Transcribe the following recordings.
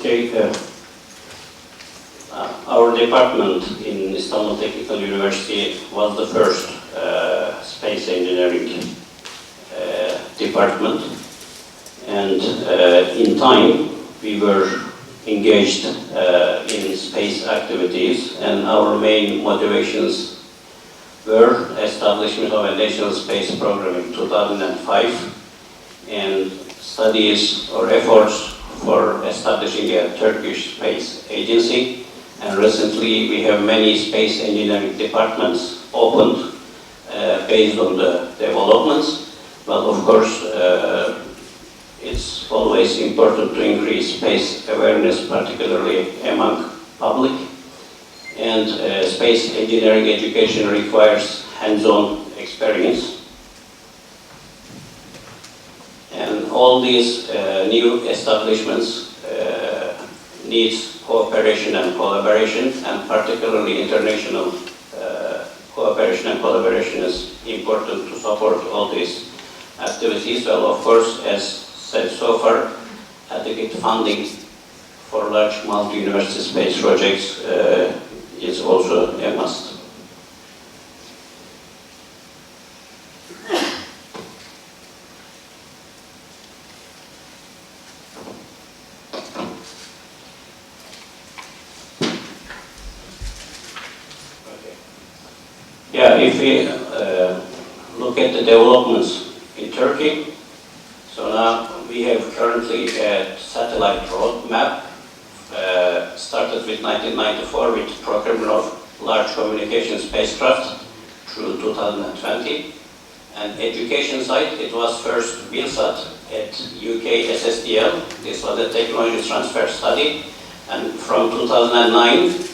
Okay. Our department in Istanbul Technical University was the first space engineering department, and in time we were engaged in space activities, and our main motivations were establishment of a national space program in 2005 and studies or efforts for establishing a Turkish space agency. And recently we have many space engineering departments opened based on the developments. But of course, it's always important to increase space awareness, particularly among public. And space engineering education requires hands-on experience. And all these new establishments needs cooperation and collaboration, and particularly international cooperation and collaboration is important to support all these activities. Well, of course, as said so far, adequate funding for large multi-university space projects is also a must. Yeah, if we look at the developments in Turkey, so now we have currently a satellite roadmap started with 1994 with procurement of large communication spacecraft through 2020. And education side, it was first BILSAT at UK SSDL. This was a technology transfer study. And from 2009,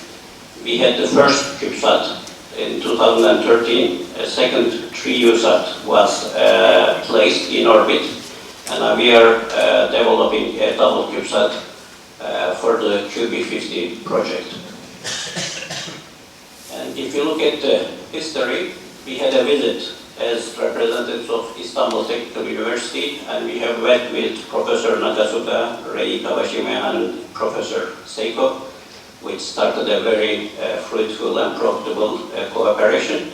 we had the first CubeSat. In 2013, a second 3USat was placed in orbit, and we are developing a double CubeSat for the QB50 project. And if you look at the history, we had a visit as representatives of Istanbul Technical University, and we have met with Professor Nakasuka, Rei Kawashima, and Professor Seiko, which started a very fruitful and profitable cooperation.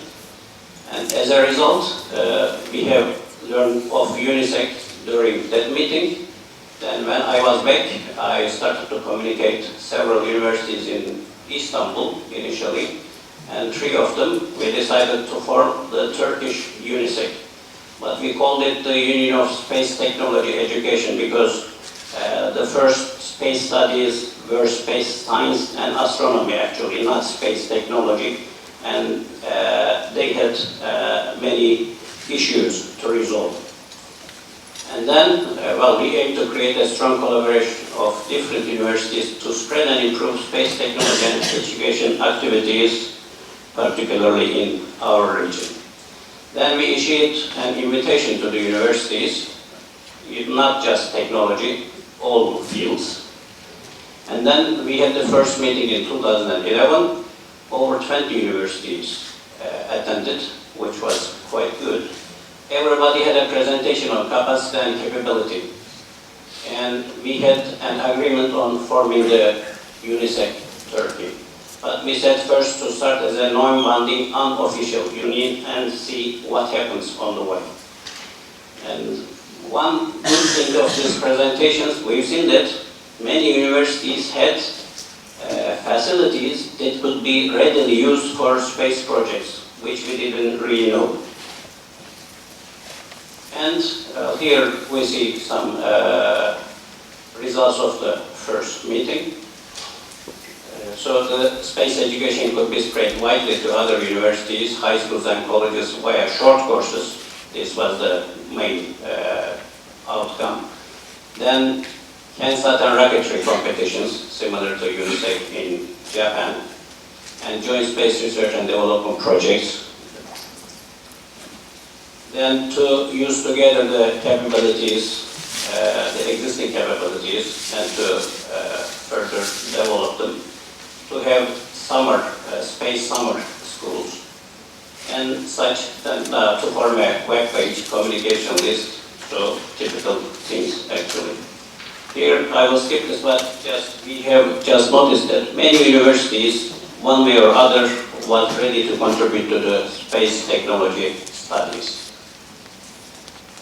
And as a result, we have learned of UNISEC during that meeting. Then when I was back, I started to communicate several universities in Istanbul initially, and 3 of them we decided to form the Turkish UNISEC. But we called it the Union of Space Technology Education because the first space studies were space science and astronomy, actually, not space technology. And they had many issues to resolve. And then, well, we aim to create a strong collaboration of different universities to spread and improve space technology and education activities, particularly in our region. Then we issued an invitation to the universities, not just technology, all fields. And then we had the first meeting in 2011. Over 20 universities attended, which was quite good. Everybody had a presentation on capacity and capability. And we had an agreement on forming the UNISEC Turkey. But we said first to start as a non-binding, unofficial union and see what happens on the way. And one good thing of these presentations, we've seen that many universities had facilities that could be readily used for space projects, which we didn't really know. And here we see some results of the first meeting. So the space education could be spread widely to other universities, high schools and colleges via short courses. This was the main outcome. Then CANSAT and rocketry competitions, similar to UNISEC in Japan, and joint space research and development projects. Then to use together the capabilities, the existing capabilities, and to further develop them, to have summer, space summer schools, and such that to form a web page communication list, so typical things actually. Here, I will skip this, but we have just noticed that many universities, one way or other, was ready to contribute to the space technology studies.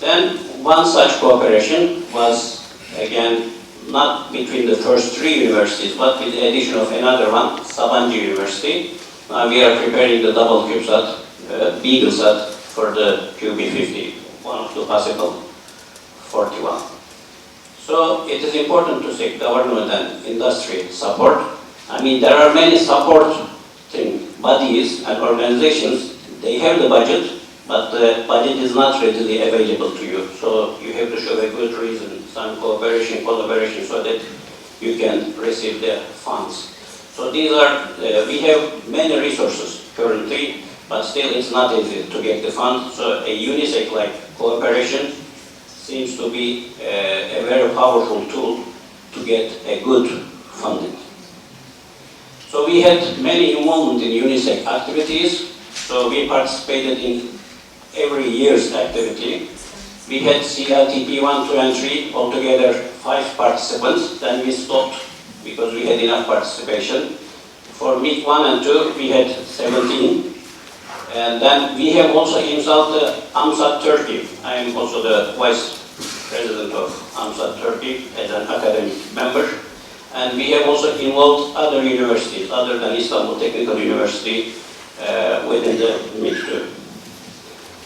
Then, one such cooperation was, again, not between the first three universities, but with the addition of another one, Sabancı University. Now we are preparing the double CubeSat, BeagleSat, for the QB50, one of the possible 41. So it is important to seek government and industry support. I mean, there are many supporting bodies and organizations. They have the budget, but the budget is not readily available to you. So you have to show a good reason, some cooperation, collaboration, so that you can receive the funds. So these are, we have many resources currently, but still it's not easy to get the funds. So a UNISEC-like cooperation seems to be a very powerful tool to get a good funding. So we had many involvement in UNISEC activities. So we participated in every year's activity. We had CLTP 1, 2, and 3, altogether 5 participants. Then we stopped because we had enough participation. For MIG 1 and 2, we had 17. And then we have also involved AMSAT Turkey. I am also the vice president of AMSAT Turkey as an academic member. And we have also involved other universities, other than Istanbul Technical University, within the MIG2.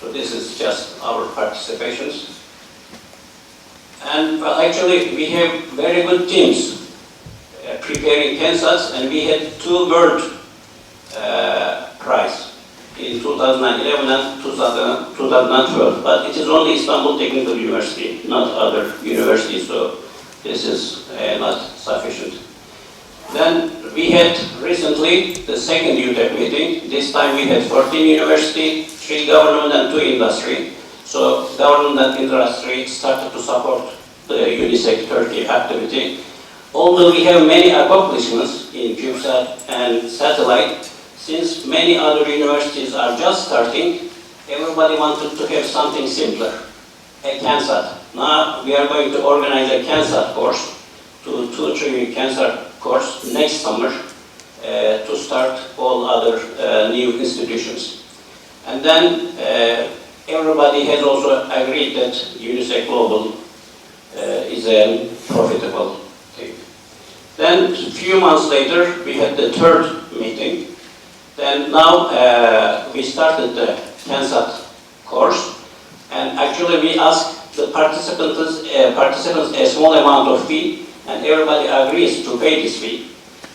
So this is just our participations. And well, actually, we have very good teams preparing CANSATs, and we had 2 world prize in 2011 and 2012. But it is only Istanbul Technical University, not other universities, so this is not sufficient. Then we had recently the second UTEC meeting. This time we had 14 universities, 3 government and 2 industry. So government and industry started to support the UNISEC Turkey activity. Although we have many accomplishments in CubeSat and satellite, since many other universities are just starting, everybody wanted to have something simpler, a CANSAT. Now we are going to organize a CANSAT course, 2-3 week CANSAT course next summer to start all other new institutions. And then everybody has also agreed that UNISEC Global is a profitable thing. Then a few months later, we had the third meeting. Then now we started the CANSAT course, and actually we asked the participants a small amount of fee, and everybody agrees to pay this fee.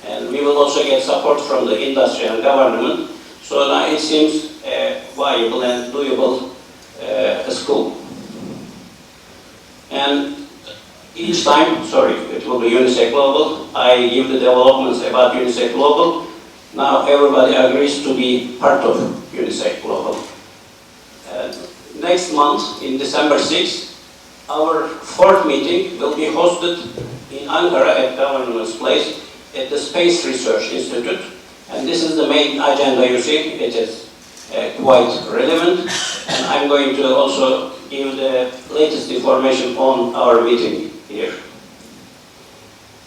And we will also get support from the industry and government. So now it seems a viable and doable school. And each time, it will be UNISEC Global, I give the developments about UNISEC Global. Now everybody agrees to be part of UNISEC Global. Next month, in December 6th, our 4th meeting will be hosted in Ankara at Government's Place at the Space Research Institute. And this is the main agenda you see. It is quite relevant. And I'm going to also give the latest information on our meeting here.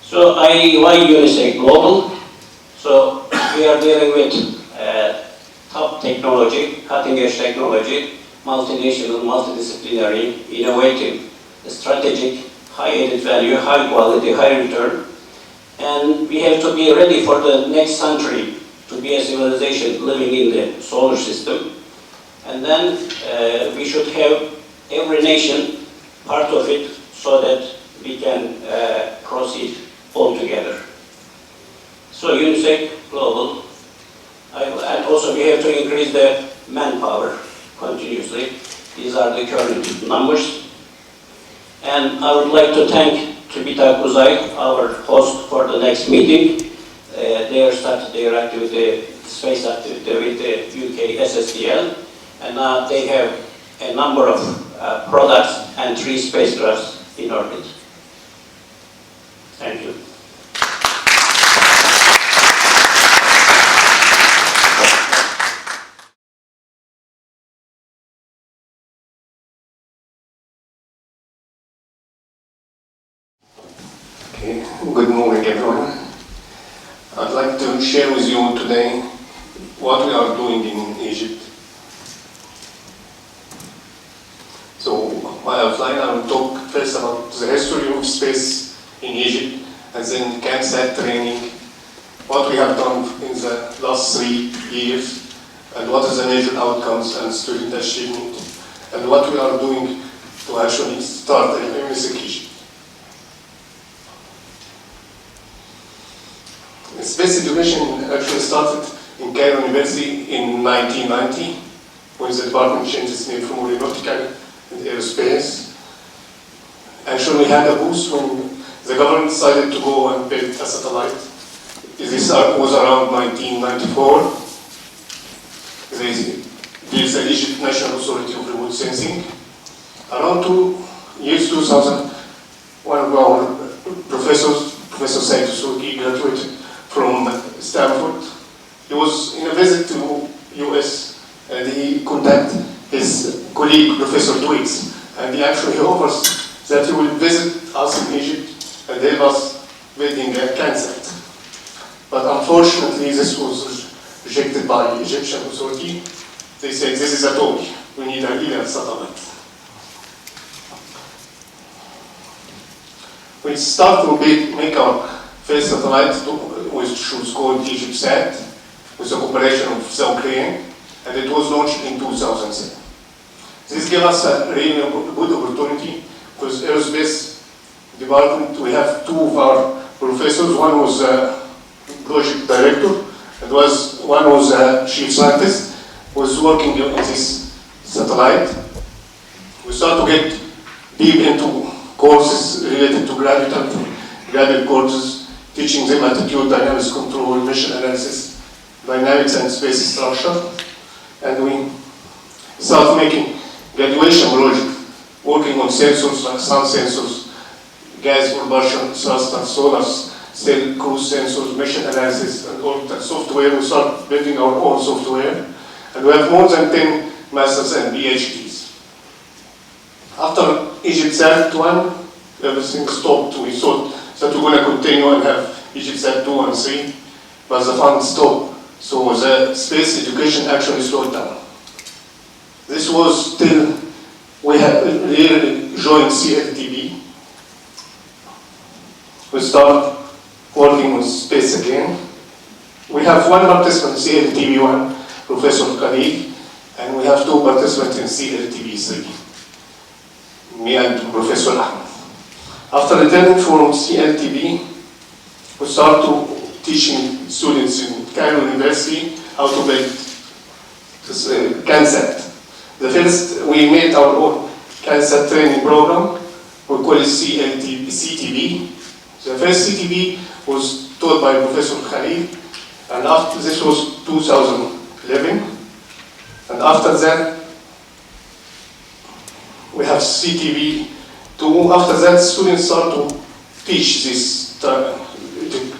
So why UNISEC Global? So we are dealing with top technology, cutting-edge technology, multinational, multidisciplinary, innovative, strategic, high added value, high quality, high return. And we have to be ready for the next century to be a civilization living in the solar system. And then we should have every nation part of it so that we can proceed all together. So UNISEC Global, and also we have to increase the manpower continuously. These are the current numbers. And I would like to thank TÜBİTAK Uzay, our host for the next meeting. They have started their activity, space activity with the UK SSDL, and now they have a number of products and 3 spacecrafts in orbit. Thank you. Good morning, everyone. I'd like to share with you today what we are doing in Egypt. So, my outline, I will talk first about the history of space in Egypt, and then CAMSAT training, what we have done in the last 3 years, and what are the major outcomes and student achievement, and what we are doing to actually start in UNISEC-Egypt. Space education actually started in Cairo University in 1990, when the department changed its name from aeronautical and aerospace. Actually, we had a boost when the government decided to go and build a satellite. This was around 1994. They built the Egypt National Authority of Remote Sensing. Around 2000, one of our professors, Professor Said Suki, graduated from Stanford. He was in a visit to US and he contacted his colleague, Professor Twiggs, and he actually offers that he will visit us in Egypt and help us building a CANSAT. But unfortunately, this was rejected by the Egyptian authority. They said, this is a toy, we need a real satellite. We started to make our first satellite, which was called EgyptSat, with the cooperation of the Ukraine, and it was launched in 2007. This gave us a really good opportunity, because aerospace department, we have 2 of our professors. One was a project director, and one was a chief scientist, was working on this satellite. We started to get deep into courses related to graduate courses, teaching them attitude, dynamics control, mission analysis, dynamics and space structure. And we started making graduation projects, working on sensors like sun sensors, gas propulsion, thrust, solar cell cruise sensors, mission analysis, and all that software. We started building our own software. And we have more than 10 masters and PhDs. After EgyptSat 1, everything stopped. We thought that we're going to continue and have EgyptSat 2 and 3, but the funds stopped. So the space education actually slowed down. This was till we had really joined CLTB. We started working with space again. We have 1 participant in CLTB 1, Professor Khalid, and we have 2 participants in CLTB 3, me and Professor Ahmed. After returning from CLTB, we started teaching students in Cairo University how to build this CANSAT. The first, we made our own CANSAT training program. We call it CTB. The first CTB was taught by Professor Khalid, and after this was 2011. And after that, we have CTB 2. After that, students start to teach this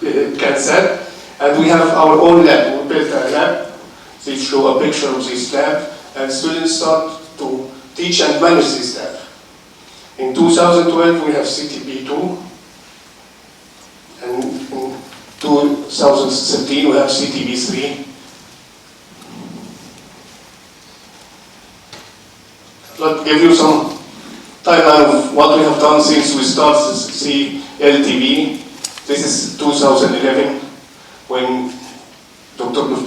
CANSAT, and we have our own lab. We built a lab. They show a picture of this lab, and students start to teach and manage this lab. In 2012, we have CTB 2, and in 2013, we have CTB 3. I'll give you some timeline of what we have done since we started CLTB. This is 2011, when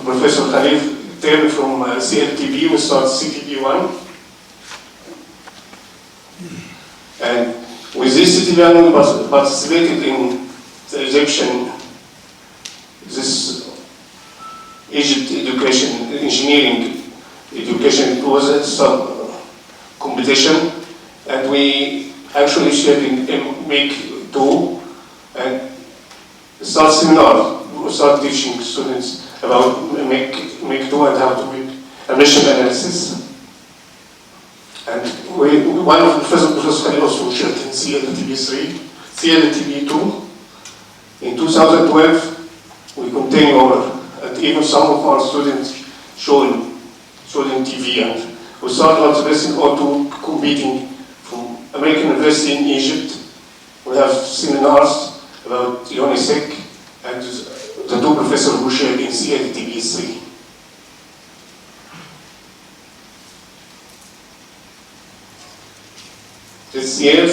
Professor Khalid returned from CLTB. We started CTB 1. And with this CTB 1, we participated in the Egypt education, engineering education. It was some competition, and we actually shared in make 2 and start seminar. We start teaching students about make 2 and how to make a mission analysis. And one of Professor Khalid also shared in CLTB 3, CLTB 2. In 2012, we continue and even some of our students showing TV, and we started participating or competing from American University in Egypt. We have seminars about UNISEC and the two professors who shared in CLTB3. This year,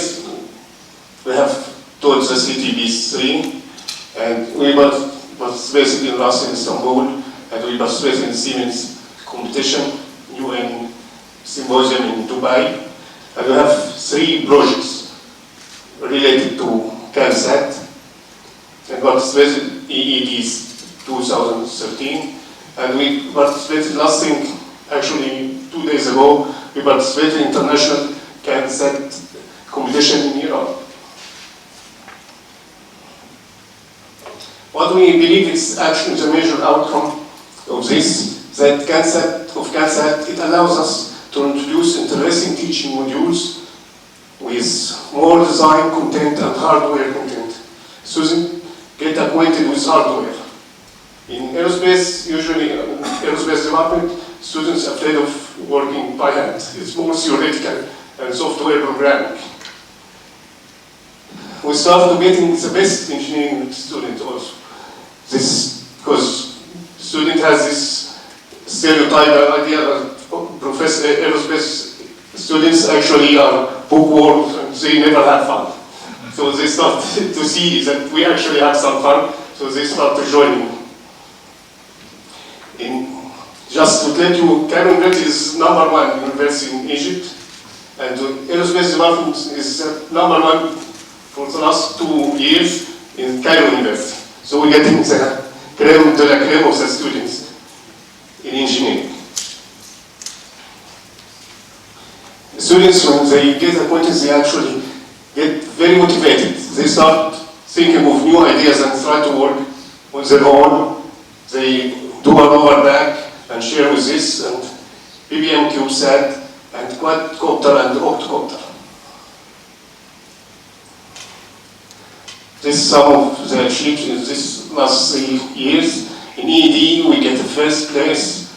we have taught the CTB3, and we participated in last in Istanbul, and we participated in Siemens competition, UN symposium in Dubai, and we have 3 projects related to CANSAT, and participated in EEDs 2013, and we participated last thing, actually 2 days ago, we participated in international CANSAT competition in Europe. What we believe is actually the major outcome of this, that CANSAT, it allows us to introduce interesting teaching modules with more design content and hardware content. Students get acquainted with hardware. In aerospace, usually in aerospace department, students are afraid of working by hand. It's more theoretical and software programming. We started getting the best engineering students also. This because student has this stereotype idea that aerospace students actually are bookworms and they never have fun. So they start to see that we actually have some fun, so they start to join in. Just to tell you, Cairo is #1 university in Egypt, and the aerospace department is #1 for the last 2 years in Cairo University. So we're getting the crème de la crème of the students in engineering. The students, when they get acquainted, they actually get very motivated. They start thinking of new ideas and try to work on their own. They do an overback and share with this, and PBM CubeSat, and quadcopter and octocopter. This is some of the achievements in this last 3 years. In EED, we get the first place.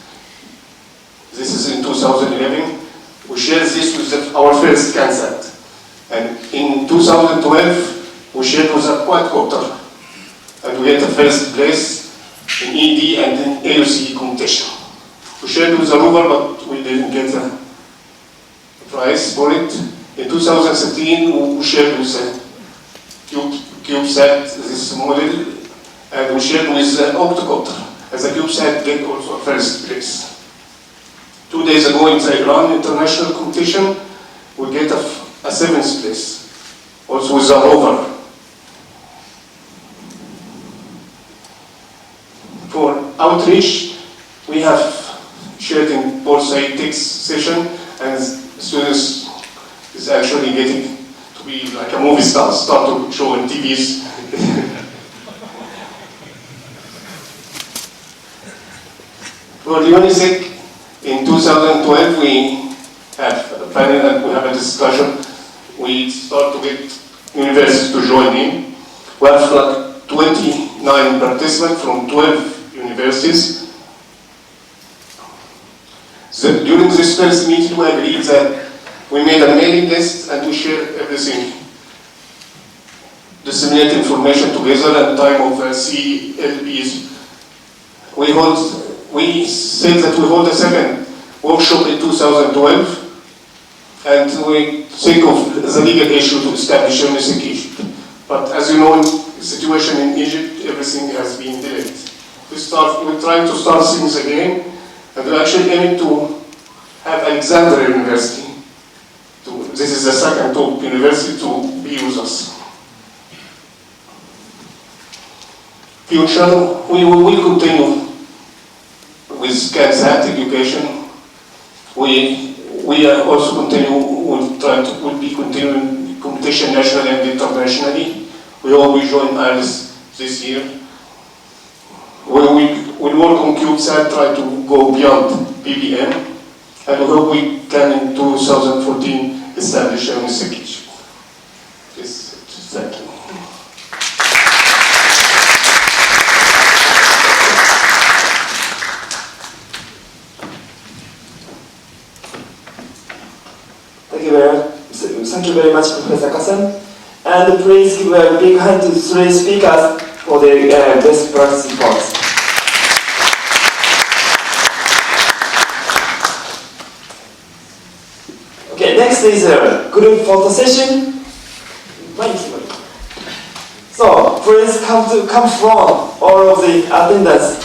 This is in 2011. We shared this with our first CANSAT. And in 2012, we shared with a quadcopter. And we get the first place in EED and in AOC competition. We shared with a rover, but we didn't get a prize for it. In 2013, we shared with a CubeSat, this model, and we shared with the octocopter. As a CubeSat get also first place. 2 days ago in the Iran international competition, we get a 7th place, also with a rover. For outreach, we have shared in both sides text session, and students is actually getting to be like a movie star, start to show on TVs. For UNISEC, in 2012, we have a panel and we have a discussion. We start to get universities to join in. We have like 29 participants from 12 universities. So during this first meeting, we agreed that we made a mailing list and we share everything. Disseminate information together at time of CLBs. We said that we hold a second workshop in 2012, and we think of the legal issue to establish UNISEC-Egypt. But as you know, the situation in Egypt, everything has been delayed. We're trying to start things again, and we're actually aiming to have Alexandria University. This is the second top university to be with us. Future, we will continue with CANSAT education. We are also will be continuing competition nationally and internationally. We hope we join IRIS this year. We will work on CubeSat, try to go beyond PBM, and we hope we can in 2014 establish UNISEC-Egypt. Thank you. Thank you very much, Professor Kassem. And please give a big hand to 3 speakers for the best practice reports. Okay, next is a group photo session. So please come from all of the attendants